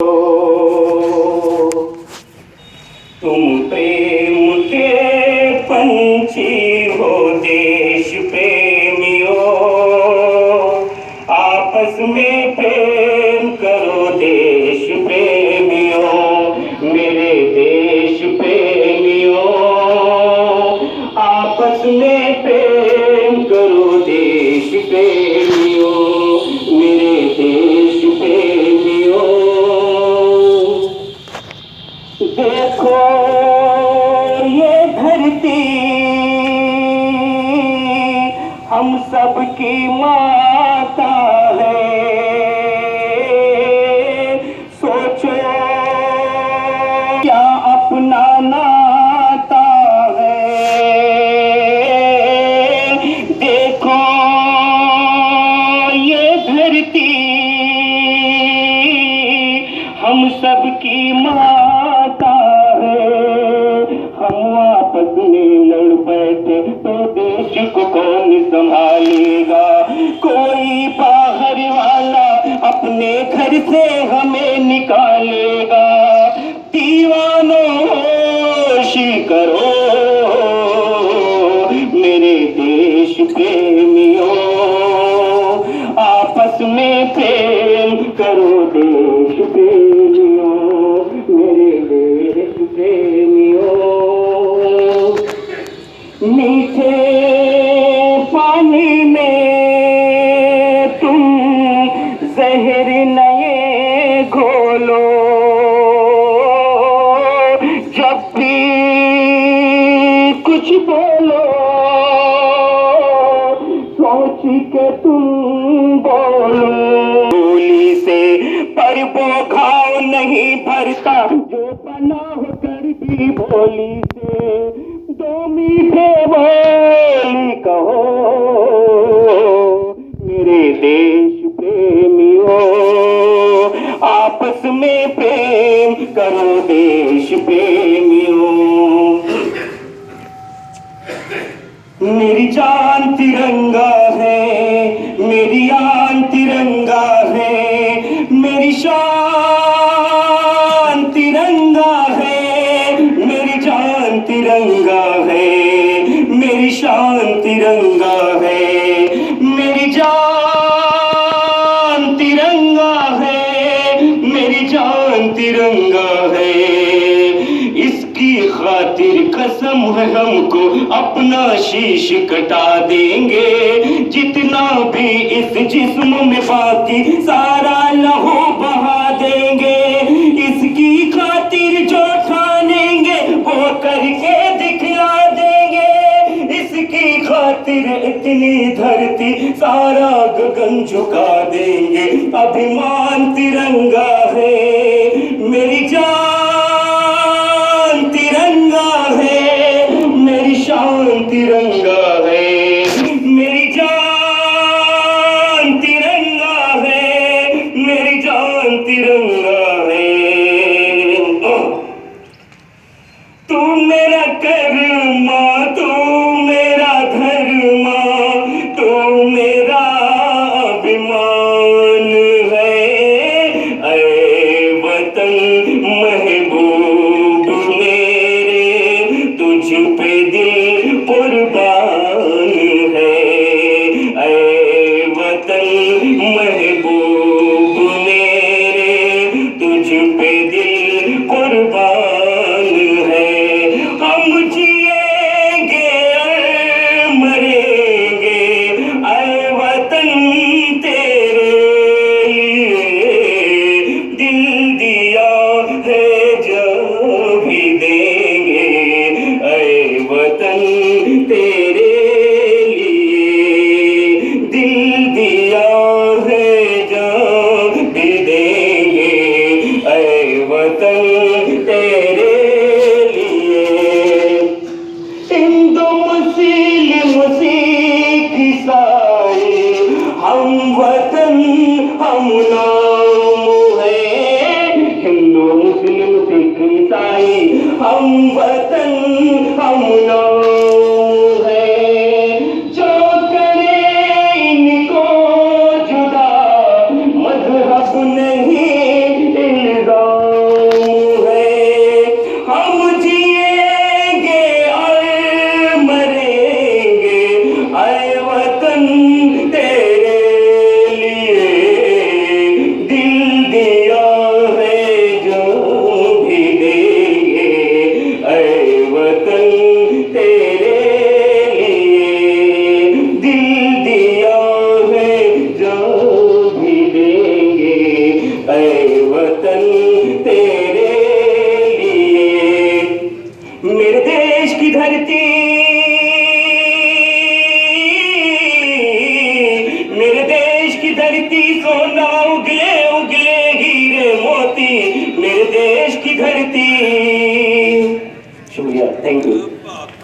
तुम प्रेम के पंछी हो देश प्रेमियों, आपस में प्रेम करो देश प्रेमियों, मेरे देश प्रेमियों, आपस में प्रेम करो देश प्रेमियों, मेरे देश प्रेमियों। देखो ये धरती हम सब की माता है, सोचो क्या अपना नाता है। देखो ये धरती हम सब की माता है, हम आपस में लड़ बैठे तो देश को कौन संभालेगा। कोई बाहर वाला अपने घर से हमें निकालेगा। दीवानों होश करो मेरे देश प्रेमियों, आपस में प्रेम करो देश प्रेमियों, मेरे देश प्रेमियों। मीठे पानी में तुम जहर नए घोलो, जब भी कुछ बोलो सोच के तुम बोलो। गोली से पर वो घाव नहीं भरता जो बना हो कर भी भोली से। दो मीठे बोली कहो मेरे देश प्रेमियों, आपस में प्रेम करो देश प्रेमियों। मेरी जान तिरंगा है, मेरी आन तिरंगा है, मेरी शान तिरंगा है, मेरी जान तिरंगा है, मेरी शान तिरंगा है, मेरी जान तिरंगा है, मेरी जान तिरंगा है। इसकी खातिर कसम है हमको अपना शीश कटा देंगे, जितना भी इस जिस्म में बाकी सारा लहू बहा देंगे। इसकी खातिर जो ठानेंगे वो करके दिखला देंगे। इसकी खातिर इतनी धरती सारा गगन झुका देंगे। अभिमान तिरंगा है, मेरी जान तिरंगा है, मेरी शान तिरंगा है, मेरी जान तिरंगा है, मेरी जान तिरंगा है। तू मेरा कर्मा, तू मेरा धर्मा, तू मेरा अभिमान है। ऐ वतन महबूब मेरे, तुझ पे दिल कुर्बान है। ऐ वतन महबूब मेरे, तुझ पे दिल कुर्बान है। हम जिएंगे और मरेंगे ऐ वतन तेरे लिए, दिल दिया है जो भी देंगे ऐ वतन तेरे लिए, दिल दिया है जो भी देंगे ऐ वतन तेरे लिए। हिंदू मुस्लिम सिख ईसाई हम वतन हम नाम है। हिंदू मुस्लिम सिख ईसाई हम वतन हम नाम है। जो करे इनको जुदा मजहब नहीं इल्जाम धरती, मेरे देश की धरती। शुक्रिया, थैंक यू।